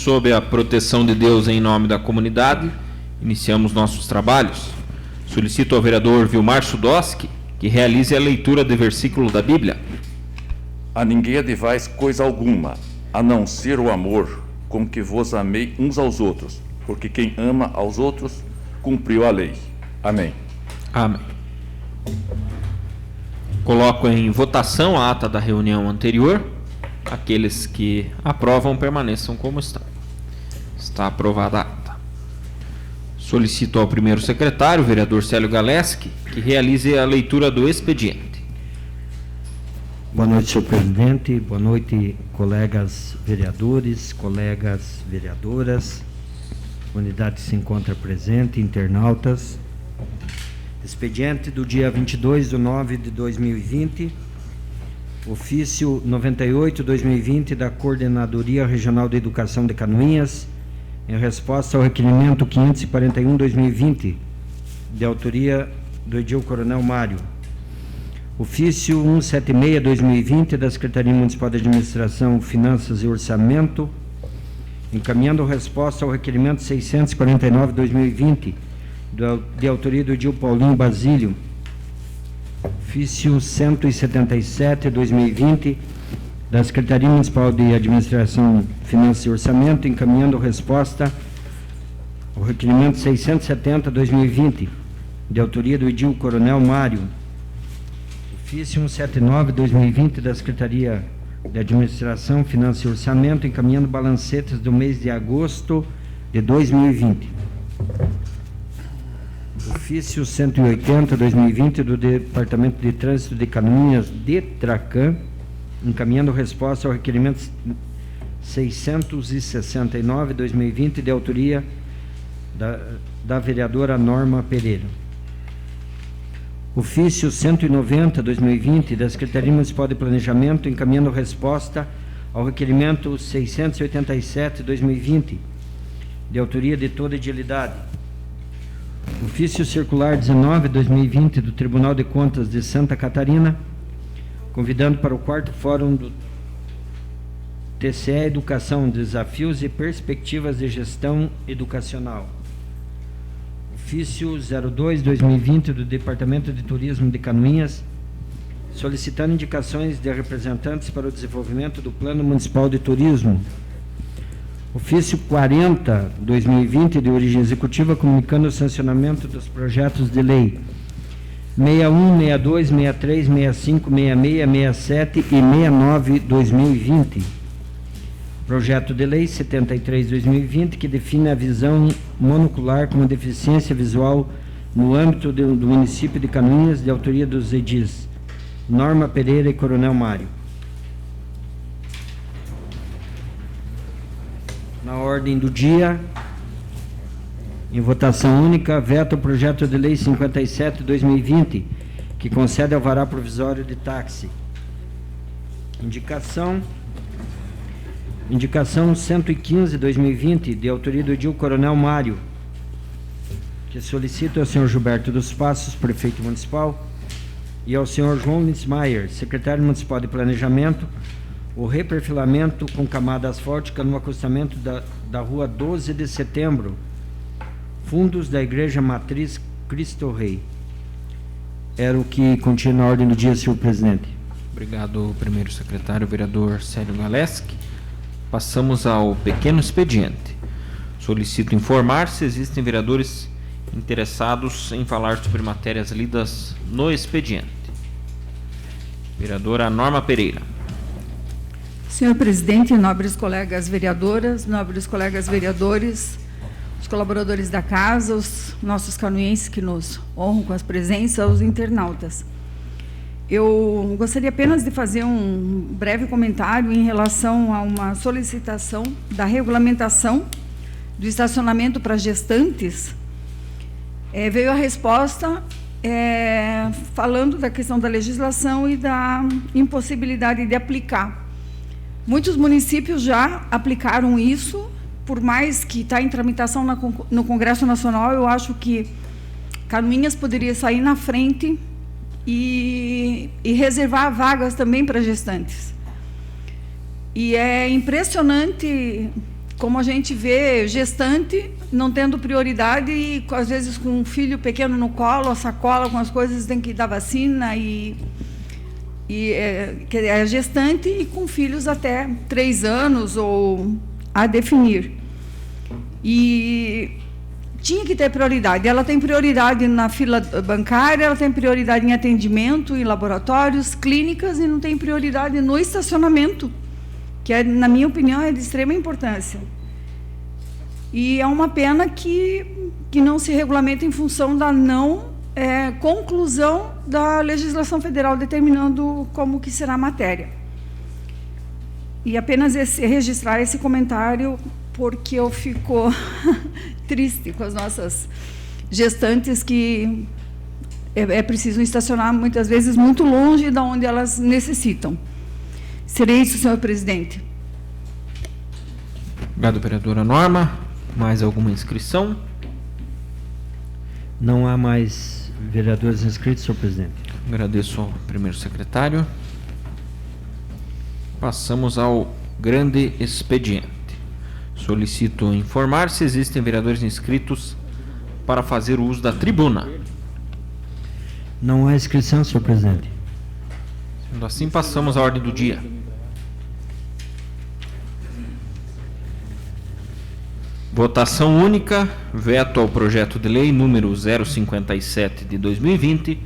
sob a proteção de Deus em nome da comunidade, iniciamos nossos trabalhos. Solicito ao vereador Vilmar Sudoski que realize a leitura de versículo da Bíblia. A ninguém advais coisa alguma, a não ser o amor com que vos amei uns aos outros, porque quem ama aos outros cumpriu a lei. Amém. Amém. Coloco em votação a ata da reunião anterior. Aqueles que aprovam permaneçam como estão. Está aprovada a ata. Solicito ao primeiro secretário, vereador Célio Galeski, que realize a leitura do expediente. Boa noite, senhor presidente. Boa noite, colegas vereadores, colegas vereadoras. A unidade se encontra presente, internautas. Expediente do dia 22/9/2020. Ofício 98/2020 da Coordenadoria Regional de Educação de Canoinhas, em resposta ao requerimento 541/2020, de autoria do edil Coronel Mário. Ofício 176/2020 da Secretaria Municipal de Administração, Finanças e Orçamento, encaminhando resposta ao requerimento 649/2020, de autoria do edil Paulinho Basílio. Ofício 177/2020 da Secretaria Municipal de Administração, Finanças e Orçamento, encaminhando resposta ao requerimento 670/2020, de autoria do edil Coronel Mário. Ofício 179/2020 da Secretaria de Administração, Finanças e Orçamento, encaminhando balancetes do mês de agosto de 2020. Ofício 180/2020 do Departamento de Trânsito de Canoinhas, DETRACAN, encaminhando resposta ao requerimento 669/2020, de autoria da vereadora Norma Pereira. Ofício 190/2020 da Secretaria Municipal de Planejamento, encaminhando resposta ao requerimento 687/2020, de autoria de toda a edilidade. Ofício circular 19/2020 do Tribunal de Contas de Santa Catarina, convidando para o 4º Fórum do TCE Educação, Desafios e Perspectivas de Gestão Educacional. Ofício 02/2020 do Departamento de Turismo de Canoinhas, solicitando indicações de representantes para o desenvolvimento do Plano Municipal de Turismo. Ofício 40/2020 de origem executiva, comunicando o sancionamento dos projetos de lei 61, 62, 63, 65, 66, 67 e 69/2020. Projeto de lei 73/2020, que define a visão monocular como deficiência visual no âmbito do município de Canoinhas, de autoria dos edis Norma Pereira e Coronel Mário. Na ordem do dia, em votação única, veta o projeto de lei 57/2020, que concede alvará provisório de táxi. Indicação 115/2020, de autoria do edil Coronel Mário, que solicita ao senhor Gilberto dos Passos, prefeito municipal, e ao senhor João Linsmaier, secretário municipal de Planejamento, o reperfilamento com camada asfáltica no acostamento da rua 12 de setembro, fundos da Igreja Matriz Cristo Rei. Era o que continha na ordem do dia, senhor presidente. Obrigado, primeiro secretário, vereador Célio Galeski. Passamos ao pequeno expediente. Solicito informar se existem vereadores interessados em falar sobre matérias lidas no expediente. Vereadora Norma Pereira. Senhor presidente, nobres colegas vereadoras, nobres colegas vereadores, os colaboradores da casa, os nossos canoenses que nos honram com as presenças, os internautas. Eu gostaria apenas de fazer um breve comentário em relação a uma solicitação da regulamentação do estacionamento para gestantes. Veio a resposta falando da questão da legislação e da impossibilidade de aplicar. Muitos municípios já aplicaram isso, por mais que está em tramitação no Congresso Nacional. Eu acho que Canoinhas poderia sair na frente e reservar vagas também para gestantes. E é impressionante como a gente vê gestante não tendo prioridade e, às vezes, com um filho pequeno no colo, a sacola com as coisas, tem que dar vacina que é gestante e com filhos até 3 anos ou a definir. E tinha que ter prioridade. Ela tem prioridade na fila bancária, ela tem prioridade em atendimento, em laboratórios, clínicas, e não tem prioridade no estacionamento, que, na minha opinião, é de extrema importância. E é uma pena que não se regulamenta em função da não conclusão da legislação federal determinando como que será a matéria. E apenas registrar esse comentário, porque eu fico triste com as nossas gestantes que é preciso estacionar, muitas vezes, muito longe de onde elas necessitam. Serei isso, senhor presidente. Obrigado, vereadora Norma. Mais alguma inscrição? Não há mais vereadores inscritos, senhor presidente. Agradeço ao primeiro secretário. Passamos ao grande expediente. Solicito informar se existem vereadores inscritos para fazer o uso da tribuna. Não há inscrição, senhor presidente. Sendo assim, passamos à ordem do dia. Votação única, veto ao projeto de lei número 057 de 2020,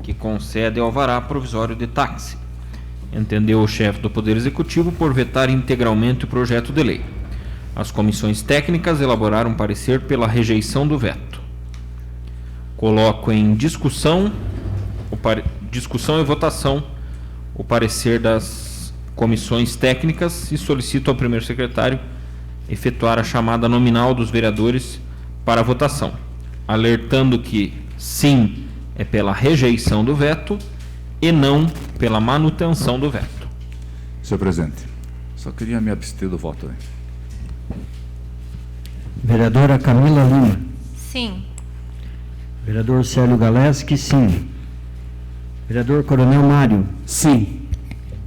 que concede alvará provisório de táxi. Entendeu o chefe do Poder Executivo por vetar integralmente o projeto de lei. As comissões técnicas elaboraram parecer pela rejeição do veto. Coloco em discussão e votação o parecer das comissões técnicas e solicito ao primeiro secretário efetuar a chamada nominal dos vereadores para a votação, alertando que sim é pela rejeição do veto e não pela manutenção do veto. Senhor presidente, só queria me abster do voto. Vereadora Camila Lima. Sim. Vereador Célio Galeski, sim. Vereador Coronel Mário. Sim.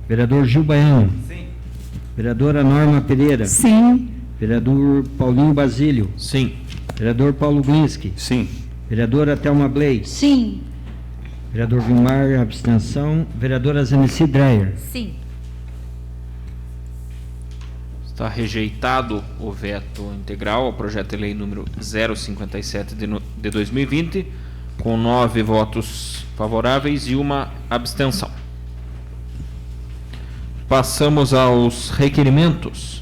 Vereador Gil Baiano. Sim. Vereadora Norma Pereira. Sim. Vereador Paulinho Basílio. Sim. Vereador Paulo Glinski. Sim. Vereadora Thelma Bley. Sim. Vereador Vilmar, abstenção. Vereadora Zenici Dreyer. Sim. Está rejeitado o veto integral ao projeto de lei número 057 de 2020, com 9 votos favoráveis e 1 abstenção. Passamos aos requerimentos.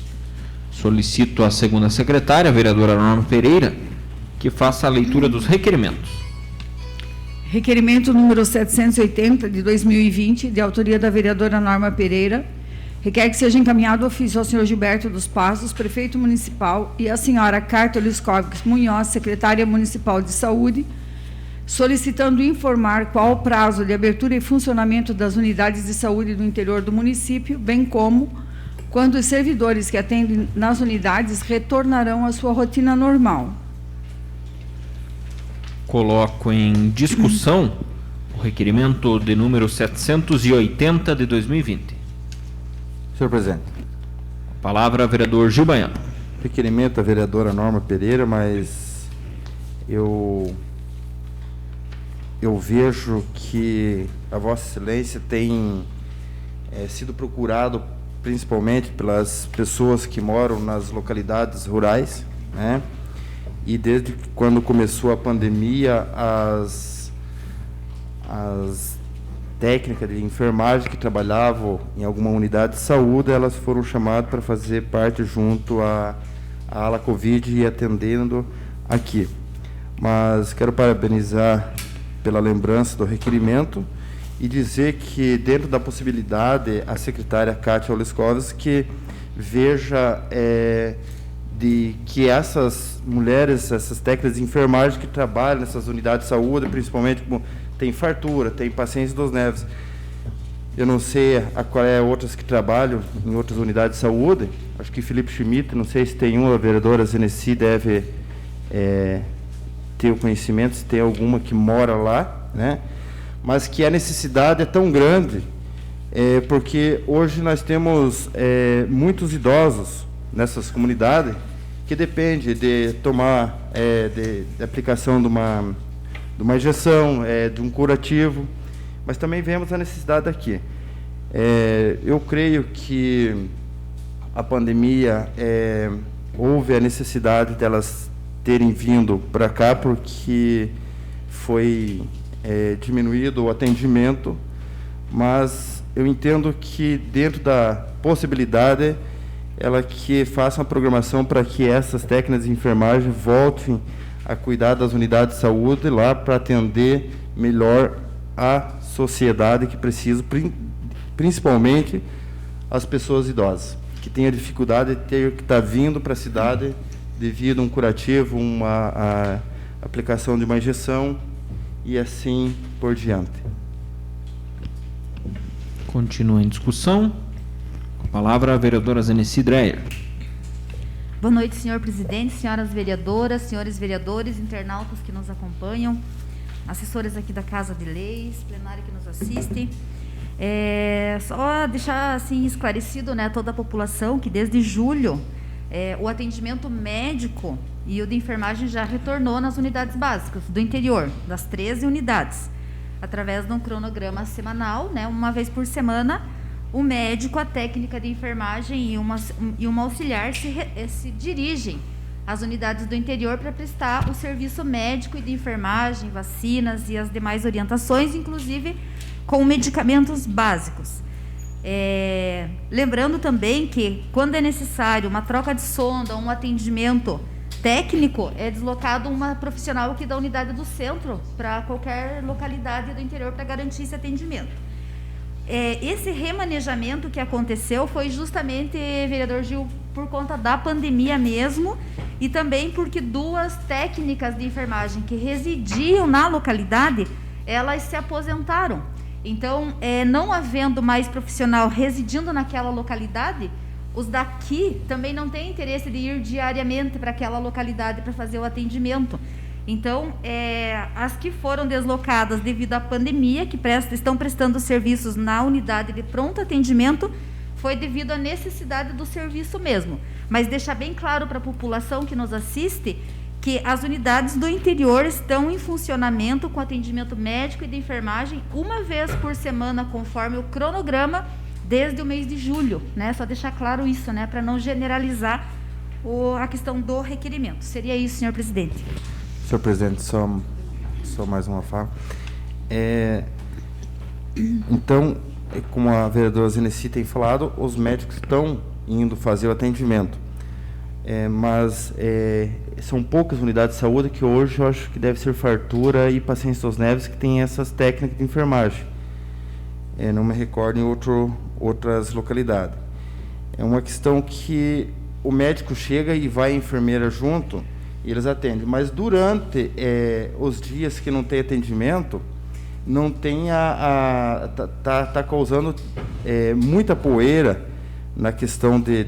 Solicito à segunda secretária, a vereadora Norma Pereira, que faça a leitura dos requerimentos. Requerimento número 780 de 2020, de autoria da vereadora Norma Pereira, requer que seja encaminhado ofício ao senhor Gilberto dos Passos, prefeito municipal, e à senhora Carta Liscovix Munhoz, secretária municipal de saúde, solicitando informar qual o prazo de abertura e funcionamento das unidades de saúde do interior do município, bem como quando os servidores que atendem nas unidades retornarão à sua rotina normal. Coloco em discussão o requerimento de número 780 de 2020. Senhor presidente, Palavra, vereador Gil Baiano. requerimento da vereadora Norma Pereira, mas eu vejo que a Vossa Excelência tem sido procurado principalmente pelas pessoas que moram nas localidades rurais, né? E desde quando começou a pandemia, as técnicas de enfermagem que trabalhavam em alguma unidade de saúde, elas foram chamadas para fazer parte junto à ala Covid e atendendo aqui. Mas quero parabenizar pela lembrança do requerimento e dizer que, dentro da possibilidade, a secretária Kátia Oleskovski veja de que essas mulheres, essas técnicas de enfermagem que trabalham nessas unidades de saúde, principalmente como tem fartura, tem pacientes dos neves, eu não sei qual é outras que trabalham em outras unidades de saúde, acho que Felipe Schmidt, não sei se tem uma, a vereadora Zenici deve ter o conhecimento, se tem alguma que mora lá, né? Mas que a necessidade é tão grande, porque hoje nós temos muitos idosos, nessas comunidades, que depende de tomar, de aplicação de uma injeção, de um curativo, mas também vemos a necessidade aqui. Eu creio que a pandemia, houve a necessidade delas terem vindo para cá, porque foi diminuído o atendimento, mas eu entendo que dentro da possibilidade, ela que faça uma programação para que essas técnicas de enfermagem voltem a cuidar das unidades de saúde lá para atender melhor a sociedade que precisa, principalmente as pessoas idosas, que têm a dificuldade de ter que estar vindo para a cidade devido a um curativo, a aplicação de uma injeção e assim por diante. Continua em discussão. Com a palavra a vereadora Zenici Dreyer. Boa noite, senhor presidente, senhoras vereadoras, senhores vereadores, internautas que nos acompanham, assessores aqui da Casa de Leis, plenário que nos assistem. Só deixar assim esclarecido, né, toda a população que desde julho o atendimento médico e o de enfermagem já retornou nas unidades básicas do interior, das 13 unidades, através de um cronograma semanal, né, uma vez por semana, o médico, a técnica de enfermagem e uma auxiliar se dirigem às unidades do interior para prestar o serviço médico e de enfermagem, vacinas e as demais orientações, inclusive com medicamentos básicos. Lembrando também que, quando é necessário uma troca de sonda, um atendimento técnico, é deslocado uma profissional aqui da unidade do centro para qualquer localidade do interior para garantir esse atendimento. Esse remanejamento que aconteceu foi justamente, vereador Gil, por conta da pandemia mesmo, e também porque 2 técnicas de enfermagem que residiam na localidade, elas se aposentaram. Então, não havendo mais profissional residindo naquela localidade, os daqui também não têm interesse de ir diariamente para aquela localidade para fazer o atendimento. Então, as que foram deslocadas devido à pandemia, que estão prestando serviços na unidade de pronto atendimento, foi devido à necessidade do serviço mesmo. Mas deixar bem claro para a população que nos assiste que as unidades do interior estão em funcionamento com atendimento médico e de enfermagem uma vez por semana, conforme o cronograma, desde o mês de julho, né? Só deixar claro isso, né? Para não generalizar a questão do requerimento. Seria isso, senhor presidente. Senhor presidente, só mais uma fala. Então, como a vereadora Zenici tem falado, os médicos estão indo fazer o atendimento. Mas são poucas unidades de saúde que hoje eu acho que deve ser Fartura e Paciência dos Neves que tem essas técnicas de enfermagem. Não me recordo em outras localidades. É uma questão que o médico chega e vai a enfermeira junto e eles atendem. Mas durante os dias que não tem atendimento, não tem tá causando muita poeira na questão de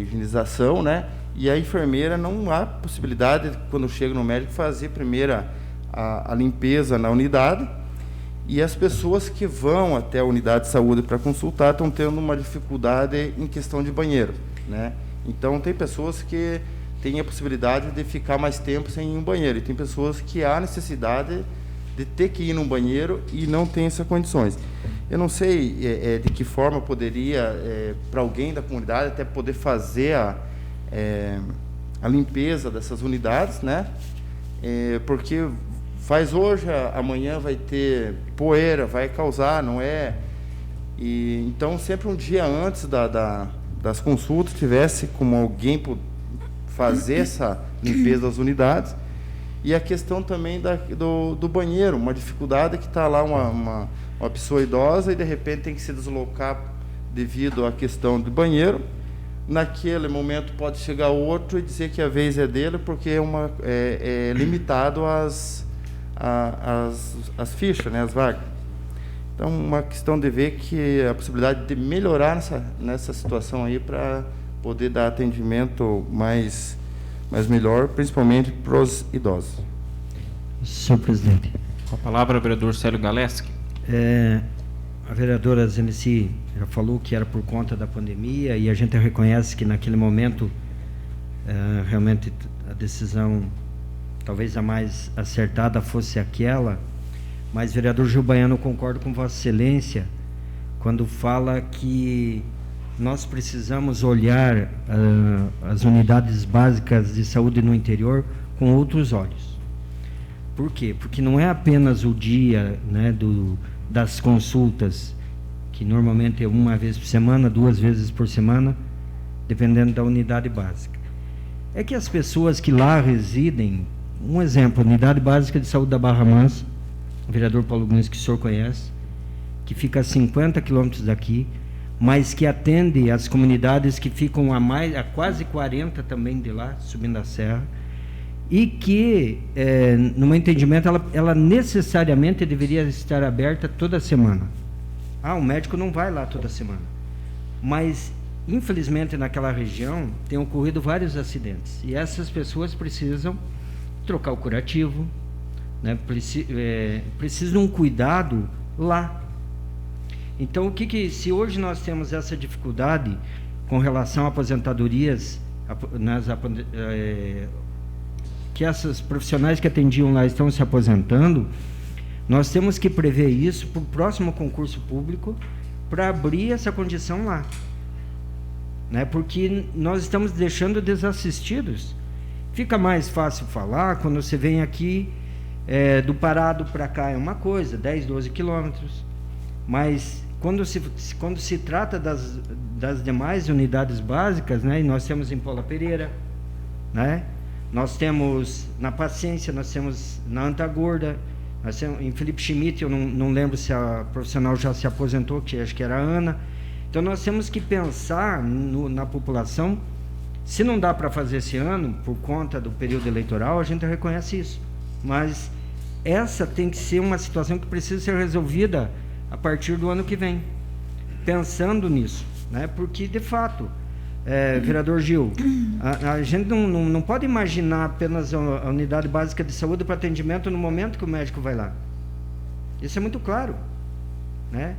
higienização, né? E a enfermeira não há possibilidade, quando chega no médico, fazer primeiro a limpeza na unidade, e as pessoas que vão até a unidade de saúde para consultar estão tendo uma dificuldade em questão de banheiro, né? Então, tem pessoas que têm a possibilidade de ficar mais tempo sem ir no banheiro, e tem pessoas que há necessidade de ter que ir no banheiro e não tem essas condições. Eu não sei de que forma poderia, para alguém da comunidade, até poder fazer a limpeza dessas unidades, né? Porque faz hoje, amanhã vai ter poeira, vai causar, não é? E então, sempre um dia antes das consultas, tivesse como alguém fazer essa limpeza das unidades. E a questão também do banheiro, uma dificuldade que está lá uma pessoa idosa e de repente tem que se deslocar devido à questão do banheiro. Naquele momento pode chegar outro e dizer que a vez é dele, porque é limitado às fichas, né, as vagas. Então, uma questão de ver que a possibilidade de melhorar nessa situação aí para poder dar atendimento mais melhor, principalmente para os idosos. Senhor presidente. Com a palavra, o vereador Célio Galeski. A vereadora Zenici já falou que era por conta da pandemia, e a gente reconhece que naquele momento realmente a decisão, talvez a mais acertada fosse aquela, mas, vereador Gil Baiano, eu concordo com Vossa Excelência quando fala que nós precisamos olhar as unidades básicas de saúde no interior com outros olhos. Por quê? Porque não é apenas o dia, né, das consultas, que normalmente é uma vez por semana, 2 vezes por semana, dependendo da unidade básica. É que as pessoas que lá residem, um exemplo, unidade básica de saúde da Barra Mansa, o vereador Paulo Gunes, que o senhor conhece, que fica a 50 quilômetros daqui, mas que atende as comunidades que ficam a quase 40 também de lá, subindo a serra, e que, no meu entendimento, ela necessariamente deveria estar aberta toda semana. O médico não vai lá toda semana. Mas, infelizmente, naquela região, tem ocorrido vários acidentes. E essas pessoas precisam trocar o curativo, né? Precisam de um cuidado lá. Então, se hoje nós temos essa dificuldade com relação a aposentadorias, que essas profissionais que atendiam lá estão se aposentando, nós temos que prever isso para o próximo concurso público, para abrir essa condição lá, né? Porque nós estamos deixando desassistidos. Fica mais fácil falar quando você vem aqui, do Parado para cá é uma coisa, 10, 12 quilômetros, mas quando se trata das demais unidades básicas, né? E nós temos em Paula Pereira, né? Nós temos na Paciência, nós temos na Antagorda, nós temos em Felipe Schmidt, eu não lembro se a profissional já se aposentou, que acho que era a Ana. Então nós temos que pensar na população. Se não dá para fazer esse ano, por conta do período eleitoral, a gente reconhece isso. Mas essa tem que ser uma situação que precisa ser resolvida a partir do ano que vem, pensando nisso, né? Porque, de fato, vereador Gil, a gente não pode imaginar apenas a unidade básica de saúde para atendimento no momento que o médico vai lá. Isso é muito claro, né?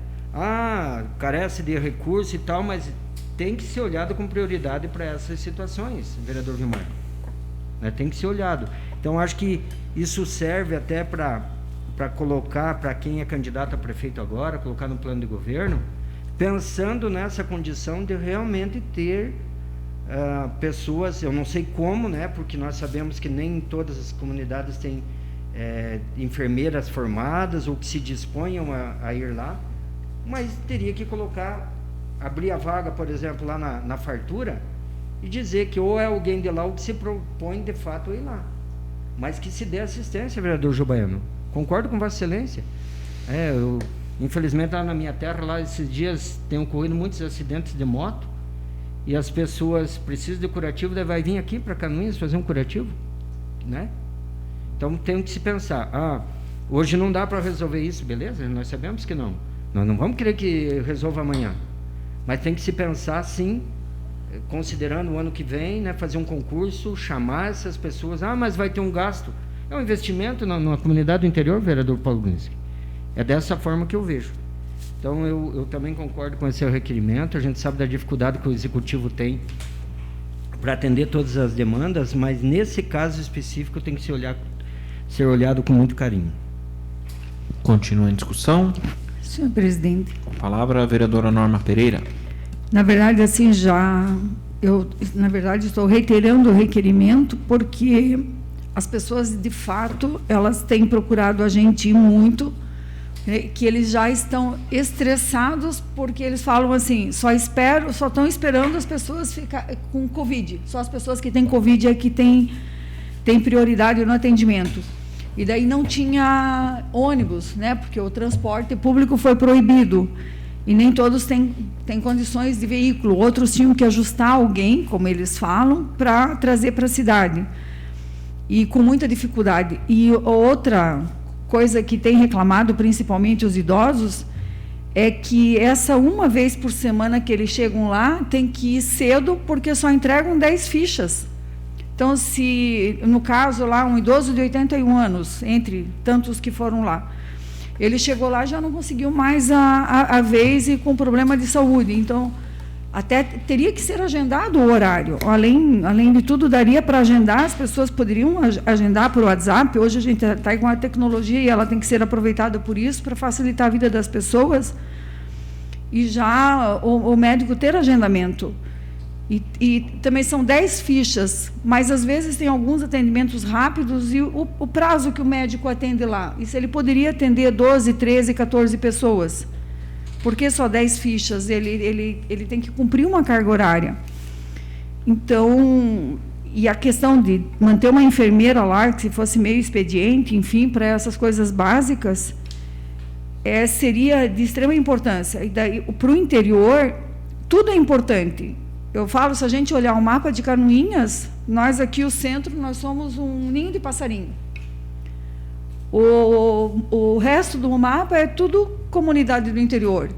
Carece de recurso e tal, mas tem que ser olhado com prioridade para essas situações, vereador Vilmar, né? Tem que ser olhado. Então, acho que isso serve até para colocar, para quem é candidato a prefeito agora, colocar no plano de governo, pensando nessa condição de realmente ter pessoas, eu não sei como, né, porque nós sabemos que nem todas as comunidades têm enfermeiras formadas ou que se disponham a ir lá, mas teria que abrir a vaga, por exemplo, lá na fartura e dizer que ou é alguém de lá ou que se propõe de fato a ir lá, mas que se dê assistência, vereador Gil Baiano. Concordo com Vossa Excelência. Infelizmente, lá na minha terra, lá esses dias tem ocorrido muitos acidentes de moto e as pessoas precisam de curativo, daí vai vir aqui para Canoinhas fazer um curativo, né? Então tem que se pensar, hoje não dá para resolver isso, beleza? Nós sabemos que não. Nós não vamos querer que resolva amanhã, mas tem que se pensar, sim, considerando o ano que vem, né, fazer um concurso, chamar essas pessoas. Mas vai ter um gasto. É um investimento na comunidade do interior, vereador Paulo Gunes. É dessa forma que eu vejo. Então, eu também concordo com esse requerimento. A gente sabe da dificuldade que o Executivo tem para atender todas as demandas, mas nesse caso específico tem que ser olhado com muito carinho. Continua em discussão. Senhor presidente. Com a palavra a vereadora Norma Pereira. Na verdade, assim, eu estou reiterando o requerimento porque as pessoas, de fato, elas têm procurado a gente muito, que eles já estão estressados porque eles falam assim, só estão esperando as pessoas ficar com Covid, só as pessoas que têm Covid é que têm prioridade no atendimento. E daí não tinha ônibus, né, porque o transporte público foi proibido. E nem todos têm condições de veículo. Outros tinham que ajustar alguém, como eles falam, para trazer para a cidade. E com muita dificuldade. E outra coisa que tem reclamado, principalmente os idosos, é que essa uma vez por semana que eles chegam lá, tem que ir cedo, porque só entregam 10 fichas. Então, se, no caso lá, um idoso de 81 anos, entre tantos que foram lá, ele chegou lá e já não conseguiu mais a vez e com problema de saúde. Então, Até teria que ser agendado o horário. Além de tudo, daria para agendar, as pessoas poderiam agendar por WhatsApp. Hoje a gente está com a tecnologia e ela tem que ser aproveitada por isso, para facilitar a vida das pessoas. E já o médico ter agendamento. E também são 10 fichas, mas às vezes tem alguns atendimentos rápidos e o prazo que o médico atende lá. Isso ele poderia atender 12, 13, 14 pessoas. Por que só 10 fichas? Ele tem que cumprir uma carga horária. Então, e a questão de manter uma enfermeira lá, que se fosse meio expediente, enfim, para essas coisas básicas, seria de extrema importância. E daí, para o interior, tudo é importante. Eu falo, se a gente olhar o mapa de Canoinhas, nós aqui, o centro, nós somos um ninho de passarinho. O resto do mapa é tudo comunidade do interior.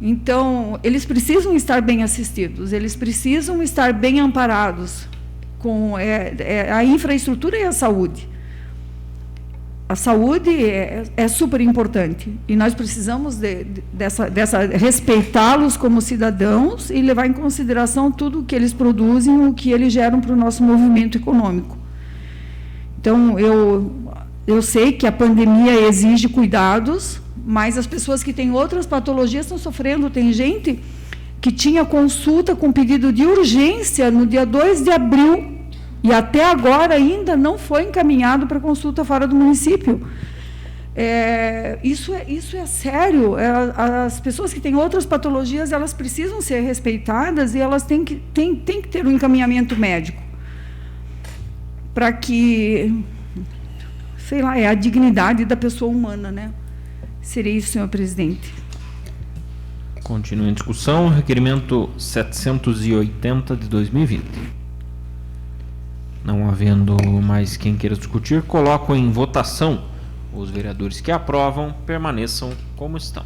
Então, eles precisam estar bem assistidos, eles precisam estar bem amparados com a infraestrutura e a saúde. A saúde é super importante e nós precisamos respeitá-los como cidadãos e levar em consideração tudo o que eles produzem, o que eles geram para o nosso movimento econômico. Então, eu sei que a pandemia exige cuidados, mas as pessoas que têm outras patologias estão sofrendo. Tem gente que tinha consulta com pedido de urgência no dia 2 de abril e até agora ainda não foi encaminhado para consulta fora do município. Isso é sério. As pessoas que têm outras patologias, elas precisam ser respeitadas e elas têm que ter um encaminhamento médico para que, sei lá, é a dignidade da pessoa humana, né? Seria isso, senhor presidente. Continua em discussão, requerimento 780 de 2020. Não havendo mais quem queira discutir, coloco em votação. Os vereadores que aprovam permaneçam como estão.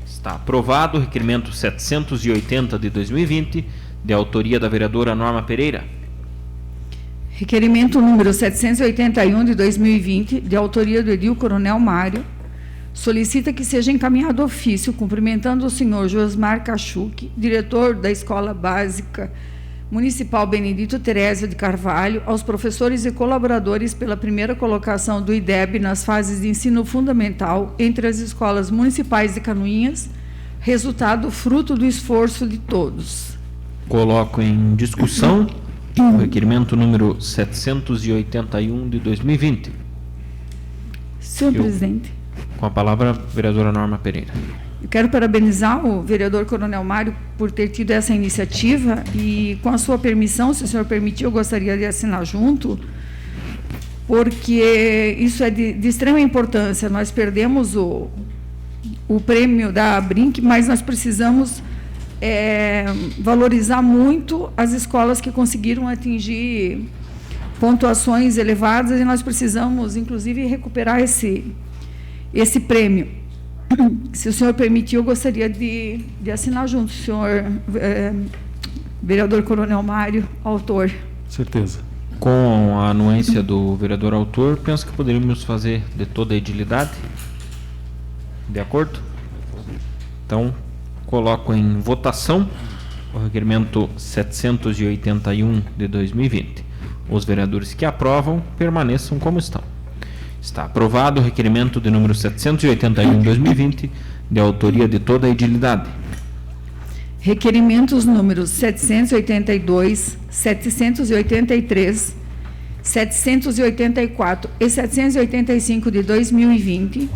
Está aprovado o requerimento 780 de 2020, de autoria da vereadora Norma Pereira. Requerimento número 781 de 2020, de autoria do edil Coronel Mário, solicita que seja encaminhado ofício cumprimentando o senhor Josmar Cachuc, diretor da Escola Básica Municipal Benedito Terésio de Carvalho, aos professores e colaboradores pela primeira colocação do IDEB nas fases de ensino fundamental entre as escolas municipais de Canoinhas, resultado fruto do esforço de todos. Coloco em discussão o requerimento número 781 de 2020. Senhor presidente. Com a palavra, a vereadora Norma Pereira. Eu quero parabenizar o vereador Coronel Mário por ter tido essa iniciativa e, com a sua permissão, se o senhor permitir, eu gostaria de assinar junto, porque isso é de extrema importância. Nós perdemos o prêmio da Brinc, mas nós precisamos valorizar muito as escolas que conseguiram atingir pontuações elevadas e nós precisamos, inclusive, recuperar esse prêmio. Se o senhor permitir, eu gostaria de assinar junto, senhor vereador Coronel Mário, autor. Certeza. Com a anuência do vereador autor, penso que poderíamos fazer de toda a edilidade. De acordo? Então, coloco em votação o requerimento 781 de 2020. Os vereadores que aprovam permaneçam como estão. Está aprovado o requerimento de número 781 de 2020, de autoria de toda a edilidade. Requerimentos números 782, 783, 784 e 785 de 2020,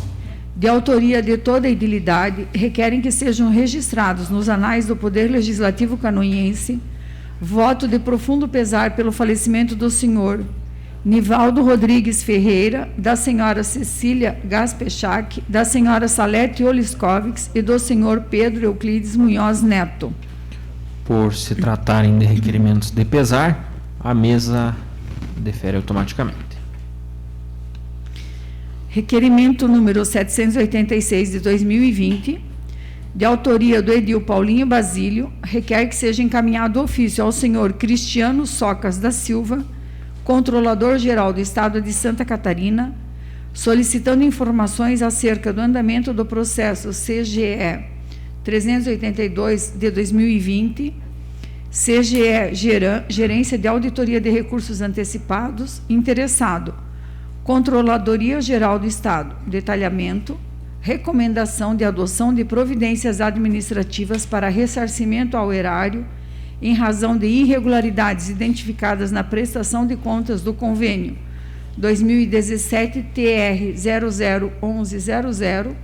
de autoria de toda a edilidade, requerem que sejam registrados nos anais do Poder Legislativo canoinhense voto de profundo pesar pelo falecimento do senhor Nivaldo Rodrigues Ferreira, da senhora Cecília Gaspechak, da senhora Salete Oliskovics e do senhor Pedro Euclides Munhoz Neto. Por se tratarem de requerimentos de pesar, a mesa defere automaticamente. Requerimento número 786 de 2020, de autoria do edil Paulinho Basílio, requer que seja encaminhado ofício ao senhor Cristiano Socas da Silva, controlador-geral do Estado de Santa Catarina, solicitando informações acerca do andamento do processo CGE 382 de 2020, CGE Gerência de Auditoria de Recursos Antecipados, interessado, Controladoria Geral do Estado, detalhamento, recomendação de adoção de providências administrativas para ressarcimento ao erário em razão de irregularidades identificadas na prestação de contas do convênio 2017 TR 001100,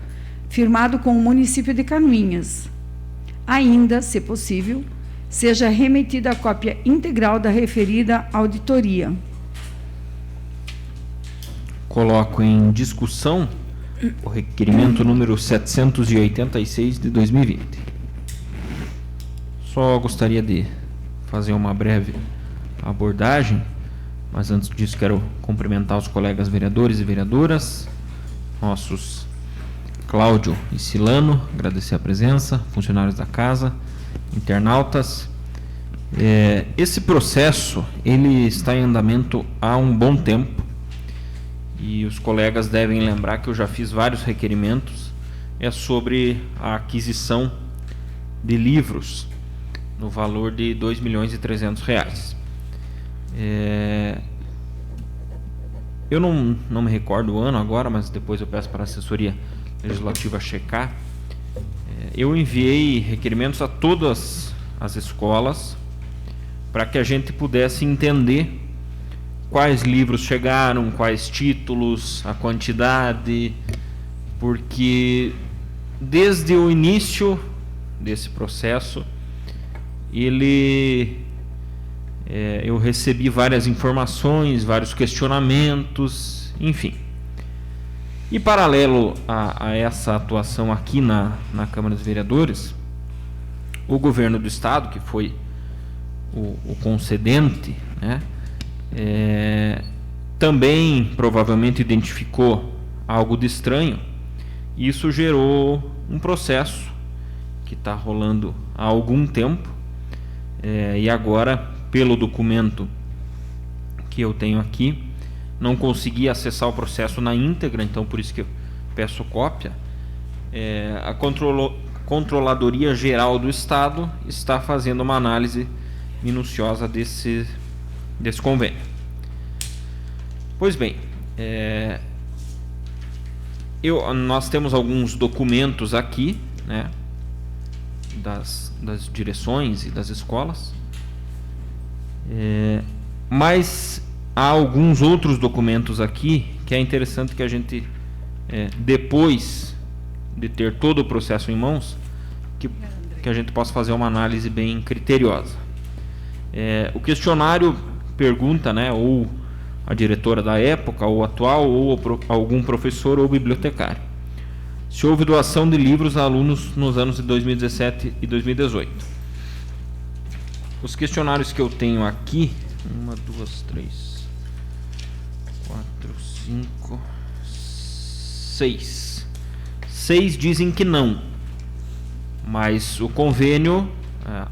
firmado com o município de Canoinhas. Ainda, se possível, seja remetida a cópia integral da referida auditoria. Coloco em discussão o requerimento número 786 de 2020. Só gostaria de fazer uma breve abordagem, mas antes disso quero cumprimentar os colegas vereadores e vereadoras, nossos Cláudio e Silano, agradecer a presença, funcionários da casa, internautas. Esse processo ele está em andamento há um bom tempo. E os colegas devem lembrar que eu já fiz vários requerimentos sobre a aquisição de livros no valor de R$2.300.000. Eu não me recordo o ano agora, mas depois eu peço para a assessoria legislativa checar. Eu enviei requerimentos a todas as escolas para que a gente pudesse entender quais livros chegaram, quais títulos, a quantidade, porque desde o início desse processo eu recebi várias informações, vários questionamentos, enfim. E paralelo a essa atuação aqui na Câmara dos Vereadores, o governo do estado, que foi o concedente, né, também provavelmente identificou algo de estranho. Isso gerou um processo que está rolando há algum tempo, e agora, pelo documento que eu tenho aqui, não consegui acessar o processo na íntegra, então por isso que eu peço cópia. A Controladoria Geral do Estado está fazendo uma análise minuciosa desse convênio. Pois bem, nós temos alguns documentos aqui, né, das direções e das escolas, mas há alguns outros documentos aqui que é interessante que a gente, depois de ter todo o processo em mãos, que a gente possa fazer uma análise bem criteriosa. O questionário pergunta, né, ou a diretora da época, ou atual, ou algum professor ou bibliotecário, se houve doação de livros a alunos nos anos de 2017 e 2018. Os questionários que eu tenho aqui, 1, 2, 3, 4, 5, 6. 6 dizem que não, mas o convênio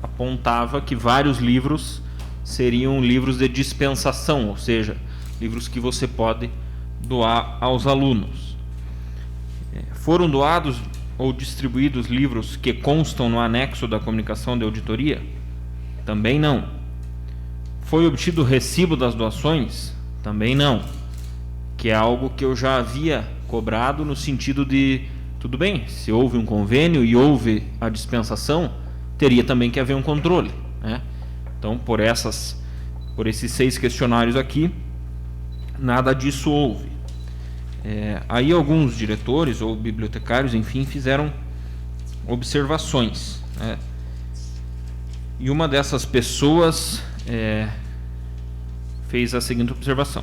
apontava que vários livros seriam livros de dispensação, ou seja, livros que você pode doar aos alunos. Foram doados ou distribuídos livros que constam no anexo da comunicação de auditoria? Também não. Foi obtido o recibo das doações? Também não. Que é algo que eu já havia cobrado no sentido de, tudo bem, se houve um convênio e houve a dispensação, teria também que haver um controle, né? Então, por esses 6 questionários aqui, nada disso houve. Aí alguns diretores ou bibliotecários, enfim, fizeram observações, né? E uma dessas pessoas fez a seguinte observação: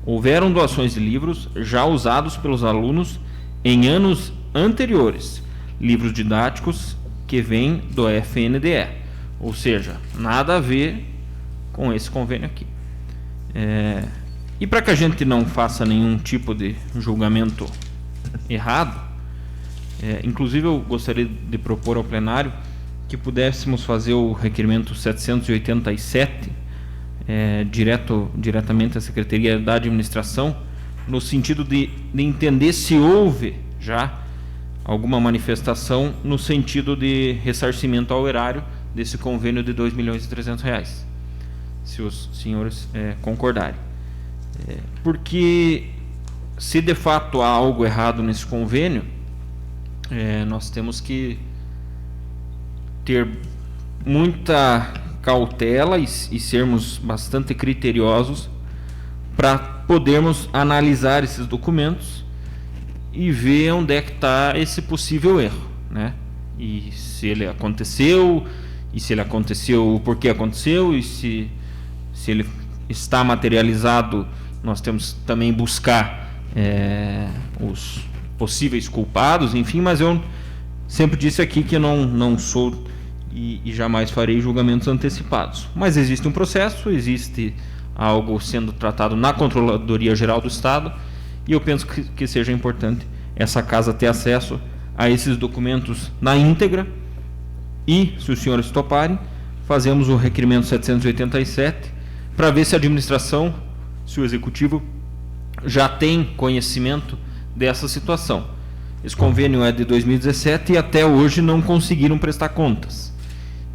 houveram doações de livros já usados pelos alunos em anos anteriores, livros didáticos que vêm do FNDE, ou seja, nada a ver com esse convênio aqui. E para que a gente não faça nenhum tipo de julgamento errado, inclusive eu gostaria de propor ao plenário que pudéssemos fazer o requerimento 787 diretamente à Secretaria da Administração, no sentido de entender se houve já alguma manifestação no sentido de ressarcimento ao erário desse convênio de R$ 2.300.000, se os senhores concordarem. Porque se de fato há algo errado nesse convênio, nós temos que ter muita cautela e sermos bastante criteriosos para podermos analisar esses documentos e ver onde é que está esse possível erro, né? E se ele aconteceu, o porquê aconteceu, e se ele está materializado, nós temos também buscar os possíveis culpados, enfim. Mas eu sempre disse aqui que não sou e jamais farei julgamentos antecipados. Mas existe um processo, existe algo sendo tratado na Controladoria Geral do Estado, e eu penso que seja importante essa casa ter acesso a esses documentos na íntegra. E, se os senhores toparem, fazemos o requerimento 787 para ver se a administração, se o executivo já tem conhecimento dessa situação. Esse convênio é de 2017 e até hoje não conseguiram prestar contas.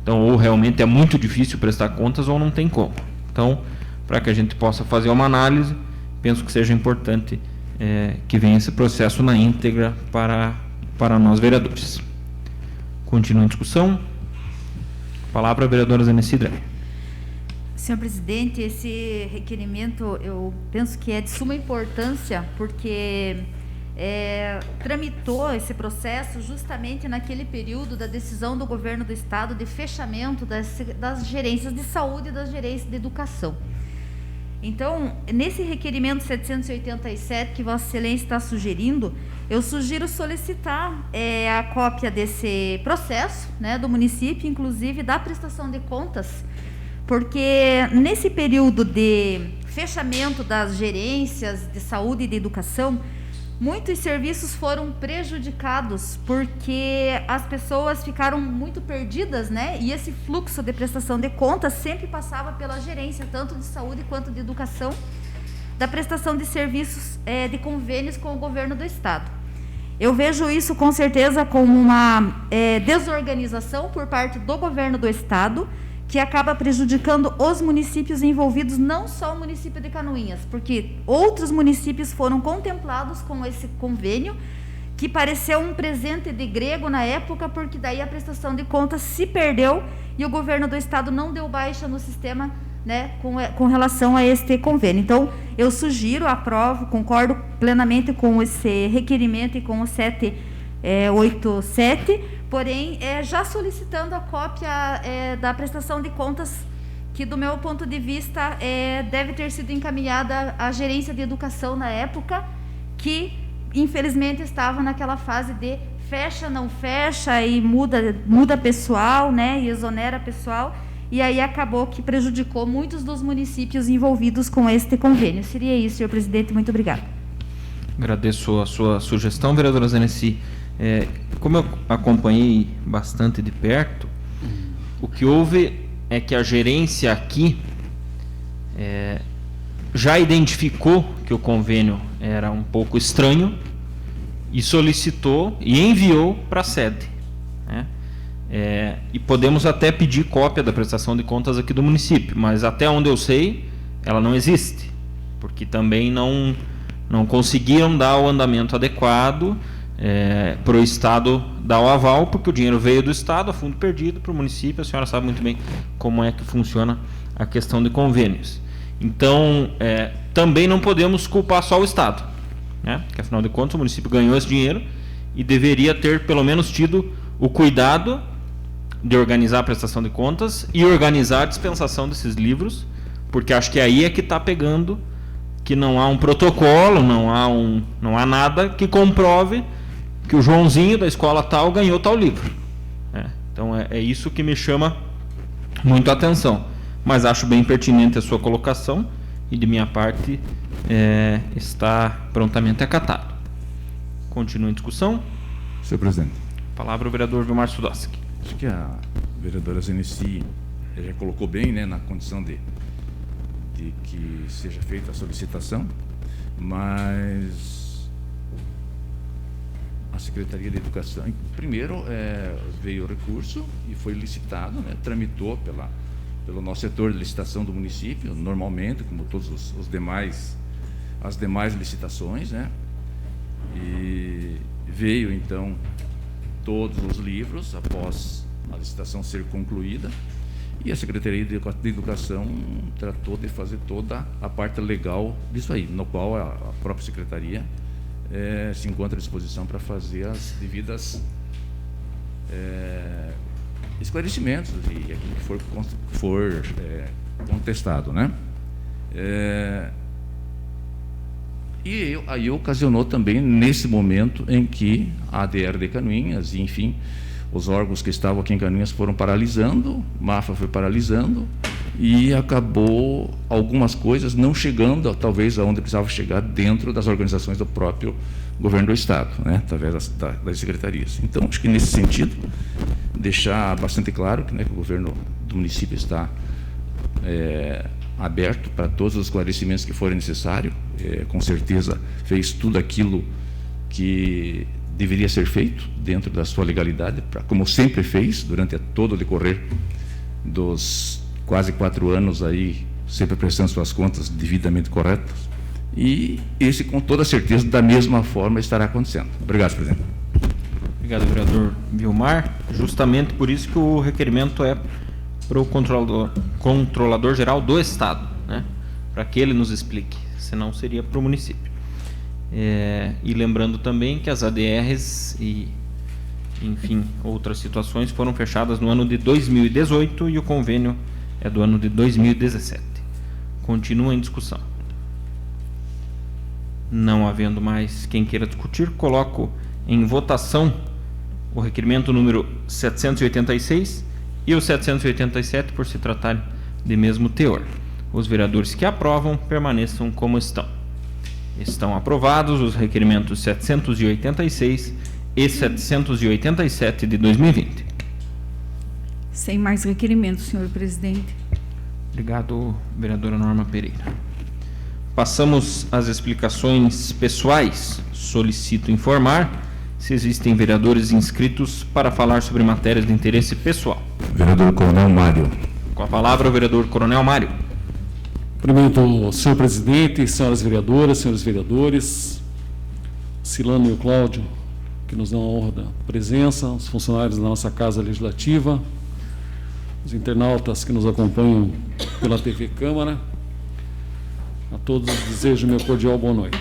Então, ou realmente é muito difícil prestar contas, ou não tem como. Então, para que a gente possa fazer uma análise, penso que seja importante que venha esse processo na íntegra para nós, vereadores. Continua a discussão. Palavra a vereadora Zenici Drey. Senhor presidente, esse requerimento eu penso que é de suma importância, porque tramitou esse processo justamente naquele período da decisão do governo do estado de fechamento das gerências de saúde e das gerências de educação. Então, nesse requerimento 787 que Vossa Excelência está sugerindo, eu sugiro solicitar a cópia desse processo, né, do município, inclusive da prestação de contas, porque nesse período de fechamento das gerências de saúde e de educação, muitos serviços foram prejudicados porque as pessoas ficaram muito perdidas, né? E esse fluxo de prestação de contas sempre passava pela gerência, tanto de saúde quanto de educação, da prestação de serviços de convênios com o governo do estado. Eu vejo isso com certeza como uma desorganização por parte do governo do estado, que acaba prejudicando os municípios envolvidos, não só o município de Canoinhas, porque outros municípios foram contemplados com esse convênio, que pareceu um presente de grego na época, porque daí a prestação de contas se perdeu e o governo do estado não deu baixa no sistema, né, com relação a este convênio. Então, eu sugiro, aprovo, concordo plenamente com esse requerimento e com o 787, porém, já solicitando a cópia da prestação de contas, que, do meu ponto de vista, deve ter sido encaminhada à gerência de educação na época, que, infelizmente, estava naquela fase de fecha, não fecha, e muda pessoal, né, e exonera pessoal, e aí acabou que prejudicou muitos dos municípios envolvidos com este convênio. Seria isso, senhor presidente. Muito obrigado. Agradeço a sua sugestão, vereadora Zenici. Como eu acompanhei bastante de perto, o que houve é que a gerência aqui já identificou que o convênio era um pouco estranho e solicitou e enviou para a sede, né? E podemos até pedir cópia da prestação de contas aqui do município, mas até onde eu sei, ela não existe, porque também não conseguiram dar o andamento adequado para o Estado dar o aval, porque o dinheiro veio do Estado a fundo perdido para o município. A senhora sabe muito bem como é que funciona a questão de convênios. Então, também não podemos culpar só o Estado, né? Porque, afinal de contas, o município ganhou esse dinheiro e deveria ter, pelo menos, tido o cuidado de organizar a prestação de contas e organizar a dispensação desses livros, porque acho que aí é que está pegando, que não há um protocolo, não há nada que comprove que o Joãozinho da escola tal ganhou tal livro. Então é isso que me chama muito a atenção. Mas acho bem pertinente a sua colocação e, de minha parte, está prontamente acatado. Continua em discussão. Senhor presidente. Palavra o vereador Vilmar Sudowski. Acho que a vereadora Zenici já colocou bem, né, na condição de que seja feita a solicitação, mas a Secretaria de Educação. Primeiro veio o recurso e foi licitado, né, tramitou pelo nosso setor de licitação do município, normalmente, como todos as demais licitações, né, e veio então todos os livros após a licitação ser concluída, e a Secretaria de Educação tratou de fazer toda a parte legal disso aí, no qual a própria Secretaria se encontra à disposição para fazer as devidas esclarecimentos e aquilo que for contestado, né? E aí ocasionou também, nesse momento em que a ADR de Canoinhas, e, enfim, os órgãos que estavam aqui em Canoinhas foram paralisando, MAFA foi paralisando, e acabou algumas coisas não chegando, talvez, aonde precisava chegar dentro das organizações do próprio governo do Estado, né, através das secretarias. Então, acho que nesse sentido, deixar bastante claro que, né, que o governo do município está aberto para todos os esclarecimentos que forem necessários, com certeza fez tudo aquilo que deveria ser feito dentro da sua legalidade, como sempre fez durante todo o decorrer dos quase 4 anos aí, sempre prestando suas contas devidamente corretas, e esse, com toda certeza, da mesma forma estará acontecendo. Obrigado, presidente. Obrigado, vereador Vilmar. Justamente por isso que o requerimento é para o controlador-geral do Estado, né? Para que ele nos explique, senão seria para o município. E lembrando também que as ADRs e, enfim, outras situações foram fechadas no ano de 2018 e o convênio é do ano de 2017. Continua em discussão. Não havendo mais quem queira discutir, coloco em votação o requerimento número 786 e o 787, por se tratarem de mesmo teor. Os vereadores que aprovam permaneçam como estão. Estão aprovados os requerimentos 786 e 787 de 2020. Sem mais requerimentos, senhor presidente. Obrigado, vereadora Norma Pereira. Passamos às explicações pessoais. Solicito informar se existem vereadores inscritos para falar sobre matérias de interesse pessoal. Vereador Coronel Mário. Com a palavra, o vereador Coronel Mário. Cumprimento o senhor presidente, senhoras vereadoras, senhores vereadores, Silano e o Cláudio, que nos dão a honra da presença, os funcionários da nossa Casa Legislativa, os internautas que nos acompanham pela TV Câmara. A todos desejo meu cordial boa noite.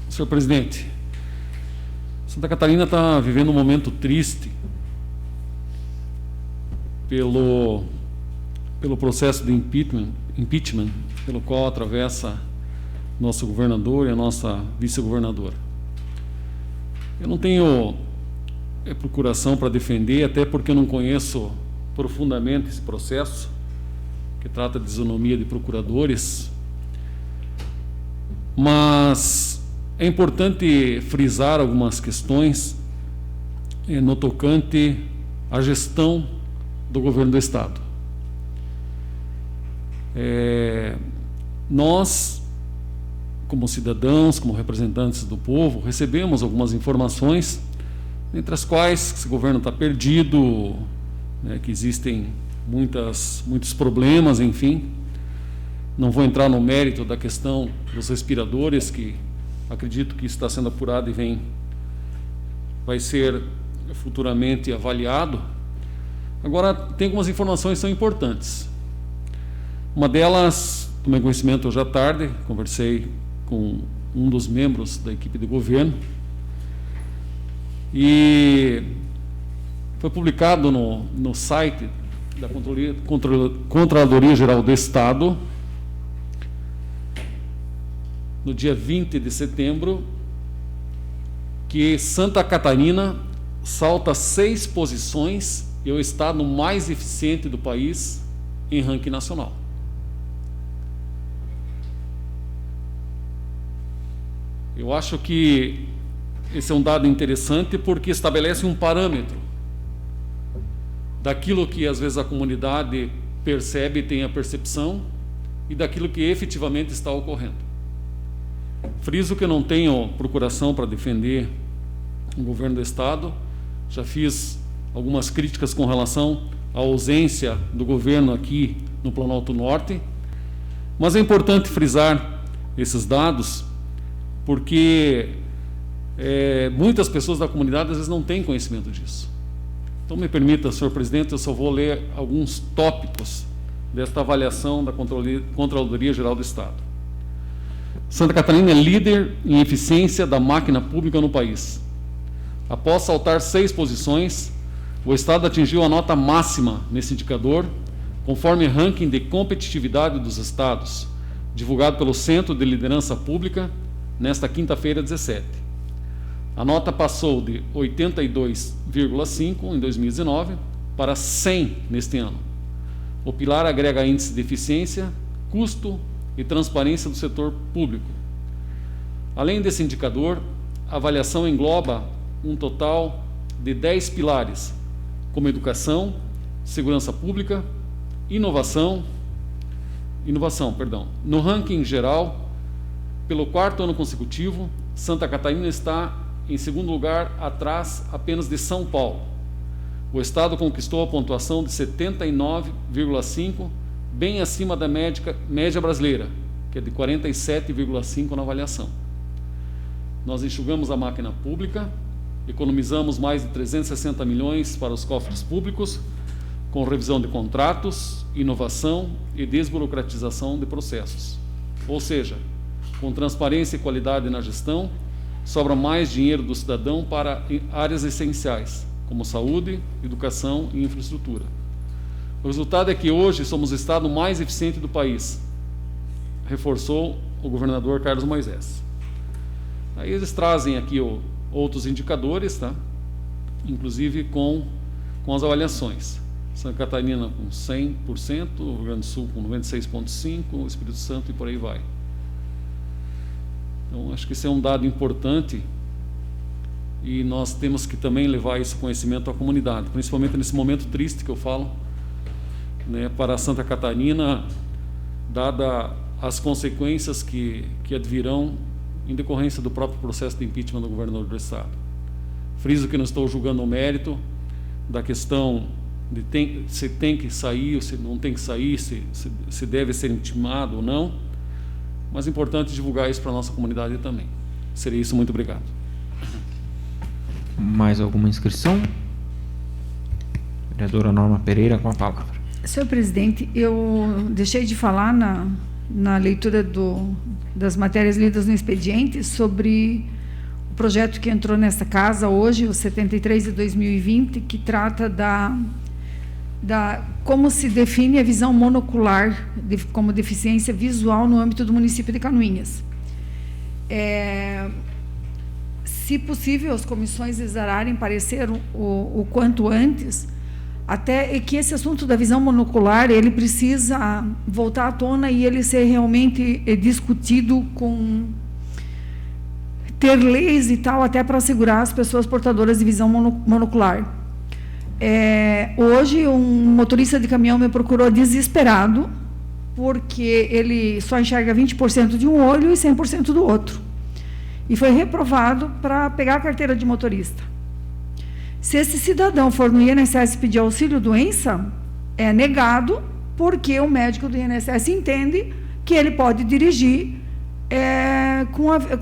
Senhor presidente, Santa Catarina está vivendo um momento triste pelo processo de impeachment pelo qual atravessa nosso governador e a nossa vice-governadora. Eu não tenho procuração para defender, até porque eu não conheço profundamente esse processo, que trata de isonomia de procuradores, mas é importante frisar algumas questões no tocante à gestão do governo do Estado. Nós, como cidadãos, como representantes do povo, recebemos algumas informações, entre as quais esse governo está perdido, né, que existem muitos problemas, enfim. Não vou entrar no mérito da questão dos respiradores, que acredito que está sendo apurado e vai ser futuramente avaliado. Agora, tem algumas informações que são importantes. Uma delas, tomei conhecimento hoje à tarde, conversei com um dos membros da equipe de governo, e foi publicado no site da Controladoria Geral do Estado, no dia 20 de setembro, que Santa Catarina salta 6 posições e é o estado mais eficiente do país em ranking nacional. Eu acho que esse é um dado interessante porque estabelece um parâmetro daquilo que às vezes a comunidade percebe e tem a percepção e daquilo que efetivamente está ocorrendo. Friso que eu não tenho procuração para defender o governo do Estado. Já fiz algumas críticas com relação à ausência do governo aqui no Planalto Norte, mas é importante frisar esses dados, porque muitas pessoas da comunidade às vezes não têm conhecimento disso. Então, me permita, senhor presidente, eu só vou ler alguns tópicos desta avaliação da Controladoria Geral do Estado. Santa Catarina é líder em eficiência da máquina pública no país. Após saltar 6 posições, o Estado atingiu a nota máxima nesse indicador, conforme ranking de competitividade dos estados, divulgado pelo Centro de Liderança Pública, nesta quinta-feira, 17. A nota passou de 82,5 em 2019 para 100 neste ano. O pilar agrega índice de eficiência, custo e transparência do setor público. Além desse indicador, a avaliação engloba um total de 10 pilares, como educação, segurança pública, inovação. No ranking geral, pelo 4º ano consecutivo, Santa Catarina está em segundo lugar, atrás apenas de São Paulo. O Estado conquistou a pontuação de 79,5, bem acima da média brasileira, que é de 47,5 na avaliação. Nós enxugamos a máquina pública, economizamos mais de 360 milhões para os cofres públicos, com revisão de contratos, inovação e desburocratização de processos. Ou seja, com transparência e qualidade na gestão, sobra mais dinheiro do cidadão para áreas essenciais, como saúde, educação e infraestrutura. O resultado é que hoje somos o estado mais eficiente do país, reforçou o governador Carlos Moisés. Aí eles trazem aqui outros indicadores, tá? Inclusive com as avaliações. Santa Catarina com 100%, o Rio Grande do Sul com 96,5%, o Espírito Santo e por aí vai. Então, acho que esse é um dado importante e nós temos que também levar esse conhecimento à comunidade, principalmente nesse momento triste que eu falo, né, para Santa Catarina, dada as consequências que advirão em decorrência do próprio processo de impeachment do governador do Estado. Friso que não estou julgando o mérito da questão de se tem que sair ou se não tem que sair, se deve ser intimado ou não, mas é importante divulgar isso para a nossa comunidade também. Seria isso, muito obrigado. Mais alguma inscrição? Vereadora Norma Pereira, com a palavra. Senhor presidente, eu deixei de falar na leitura das matérias lidas no expediente sobre o projeto que entrou nesta casa hoje, o 73 de 2020, que trata da como se define a visão monocular como deficiência visual no âmbito do município de Canoinhas. Se possível, as comissões exararem parecer o quanto antes, até que esse assunto da visão monocular, ele precisa voltar à tona e ele ser realmente discutido ter leis e tal, até para assegurar as pessoas portadoras de visão monocular. Hoje, um motorista de caminhão me procurou desesperado, porque ele só enxerga 20% de um olho e 100% do outro. E foi reprovado para pegar a carteira de motorista. Se esse cidadão for no INSS pedir auxílio-doença, é negado, porque o médico do INSS entende que ele pode dirigir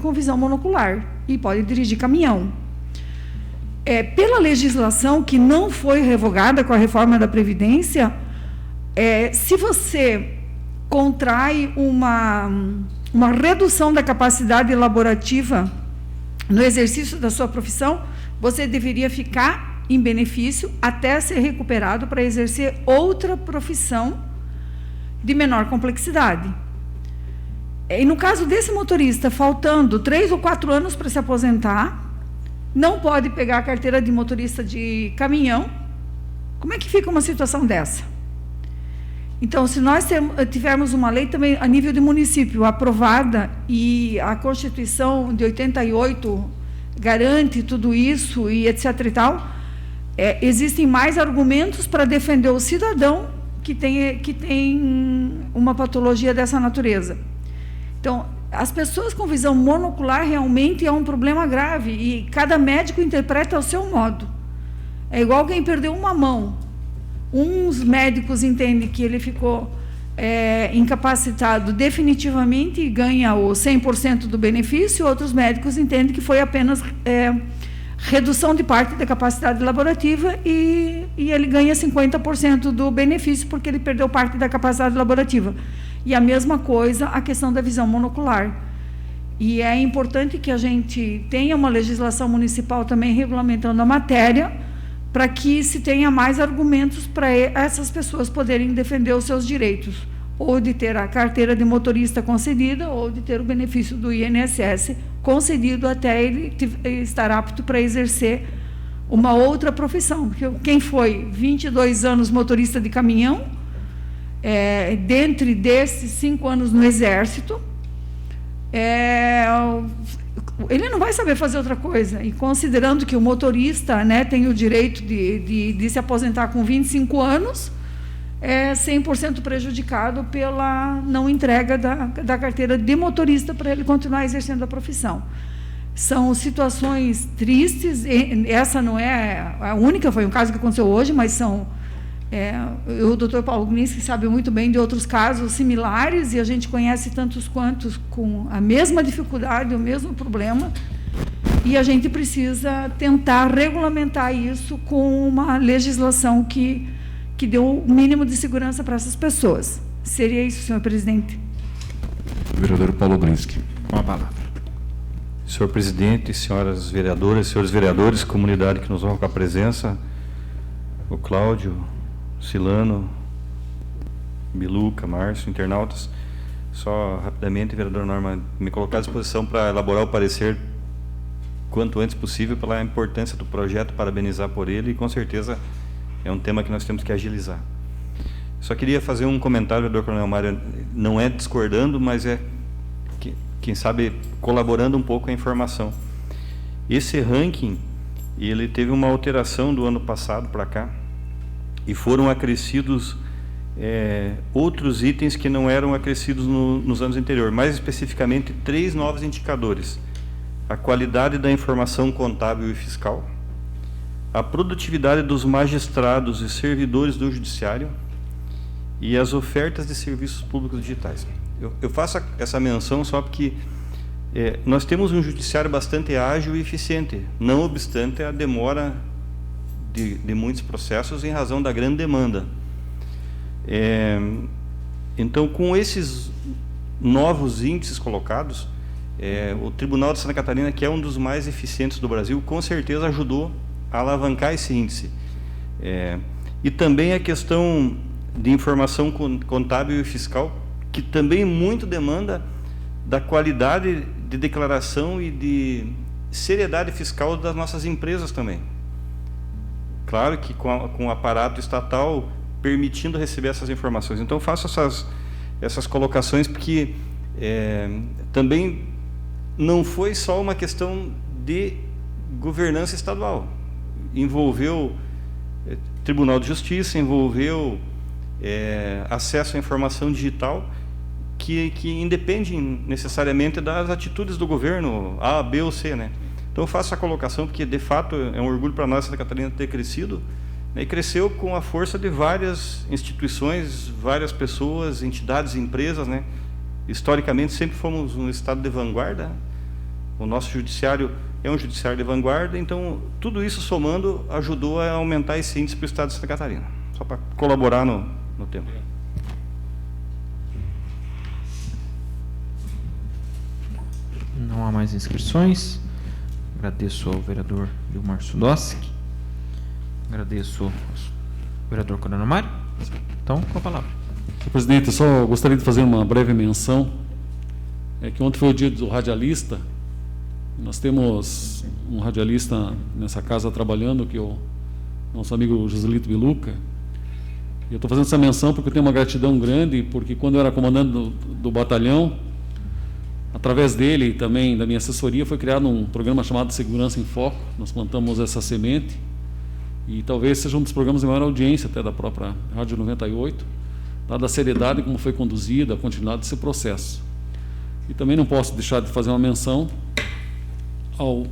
com visão monocular e pode dirigir caminhão. Pela legislação que não foi revogada com a reforma da Previdência, se você contrai uma redução da capacidade elaborativa no exercício da sua profissão, você deveria ficar em benefício até ser recuperado para exercer outra profissão de menor complexidade. E no caso desse motorista, faltando 3 ou 4 anos para se aposentar, não pode pegar a carteira de motorista de caminhão. Como é que fica uma situação dessa? Então, se nós tivermos uma lei também a nível de município aprovada e a Constituição de 88 garante tudo isso e etc. e tal, existem mais argumentos para defender o cidadão que tem uma patologia dessa natureza. Então, as pessoas com visão monocular realmente é um problema grave e cada médico interpreta ao seu modo. É igual quem perdeu uma mão. Uns médicos entendem que ele ficou incapacitado definitivamente e ganha o 100% do benefício, outros médicos entendem que foi apenas redução de parte da capacidade laborativa e ele ganha 50% do benefício porque ele perdeu parte da capacidade laborativa. E a mesma coisa a questão da visão monocular. E é importante que a gente tenha uma legislação municipal também regulamentando a matéria, para que se tenha mais argumentos para essas pessoas poderem defender os seus direitos, ou de ter a carteira de motorista concedida, ou de ter o benefício do INSS concedido até ele estar apto para exercer uma outra profissão. Quem foi 22 anos motorista de caminhão, dentre desses 5 anos no Exército, ele não vai saber fazer outra coisa. E considerando que o motorista, né, tem o direito de se aposentar com 25 anos, é 100% prejudicado pela não entrega da carteira de motorista para ele continuar exercendo a profissão. São situações tristes, essa não é a única, foi um caso que aconteceu hoje, mas são... o doutor Paulo Glinski sabe muito bem de outros casos similares, e a gente conhece tantos quantos com a mesma dificuldade, o mesmo problema, e a gente precisa tentar regulamentar isso com uma legislação que dê o mínimo de segurança para essas pessoas. Seria isso, senhor presidente. Vereador Paulo Glinski. Com a palavra. Senhor presidente, senhoras vereadoras, senhores vereadores, comunidade que nos honra com a presença, o Cláudio, Silano, Biluca, Márcio, internautas, só rapidamente, vereador Norma, me colocar à disposição para elaborar o parecer quanto antes possível pela importância do projeto, parabenizar por ele, e com certeza é um tema que nós temos que agilizar. Só queria fazer um comentário, vereador Coronel Mário, não é discordando, mas quem sabe, colaborando um pouco com a informação. Esse ranking, ele teve uma alteração do ano passado para cá, e foram acrescidos outros itens que não eram acrescidos nos anos anteriores, mais especificamente 3 novos indicadores: a qualidade da informação contábil e fiscal, a produtividade dos magistrados e servidores do judiciário e as ofertas de serviços públicos digitais. Eu faço essa menção só porque nós temos um judiciário bastante ágil e eficiente, não obstante a demora de muitos processos em razão da grande demanda. Então, com esses novos índices colocados, o Tribunal de Santa Catarina, que é um dos mais eficientes do Brasil, com certeza ajudou a alavancar esse índice. E também a questão de informação contábil e fiscal, que também muito demanda da qualidade de declaração e de seriedade fiscal das nossas empresas também. Claro que com o aparato estatal permitindo receber essas informações. Então, faço essas colocações porque também não foi só uma questão de governança estadual. Envolveu Tribunal de Justiça, envolveu acesso à informação digital, que independem necessariamente das atitudes do governo A, B ou C, né? Então, eu faço a colocação porque, de fato, é um orgulho para nós, Santa Catarina, ter crescido, né, e cresceu com a força de várias instituições, várias pessoas, entidades, empresas, né? Historicamente, sempre fomos um estado de vanguarda. O nosso judiciário é um judiciário de vanguarda, então, tudo isso somando ajudou a aumentar esse índice para o estado de Santa Catarina. Só para colaborar no tema. Não há mais inscrições. Agradeço ao vereador Vilmar Sudoski. Agradeço ao vereador Coronel Mário. Então, com a palavra. Senhor presidente, eu só gostaria de fazer uma breve menção. Que ontem foi o dia do radialista. Nós temos um radialista nessa casa trabalhando, que é o nosso amigo Joselito Biluca. Eu estou fazendo essa menção porque eu tenho uma gratidão grande, porque quando eu era comandante do batalhão, através dele e também da minha assessoria, foi criado um programa chamado Segurança em Foco. Nós plantamos essa semente e talvez seja um dos programas de maior audiência até da própria Rádio 98, dada a seriedade como foi conduzida, a continuidade desse processo. E também não posso deixar de fazer uma menção ao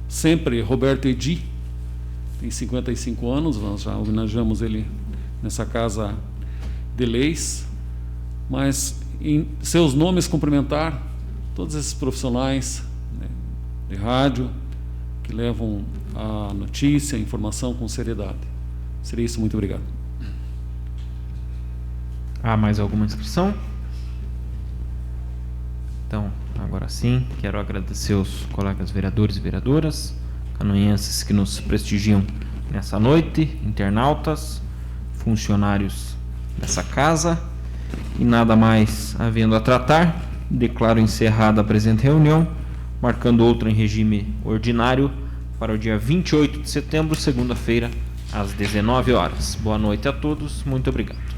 sempre Roberto Edi, tem 55 anos, nós já homenageamos ele nessa casa de leis, mas em seus nomes cumprimentar todos esses profissionais, né, de rádio que levam a notícia, a informação com seriedade. Seria isso, muito obrigado. Há mais alguma inscrição? Então, agora sim, quero agradecer os colegas vereadores e vereadoras, canoenses que nos prestigiam nessa noite, internautas, funcionários dessa casa, e nada mais havendo a tratar, declaro encerrada a presente reunião, marcando outra em regime ordinário para o dia 28 de setembro, segunda-feira, às 19 horas. Boa noite a todos, muito obrigado.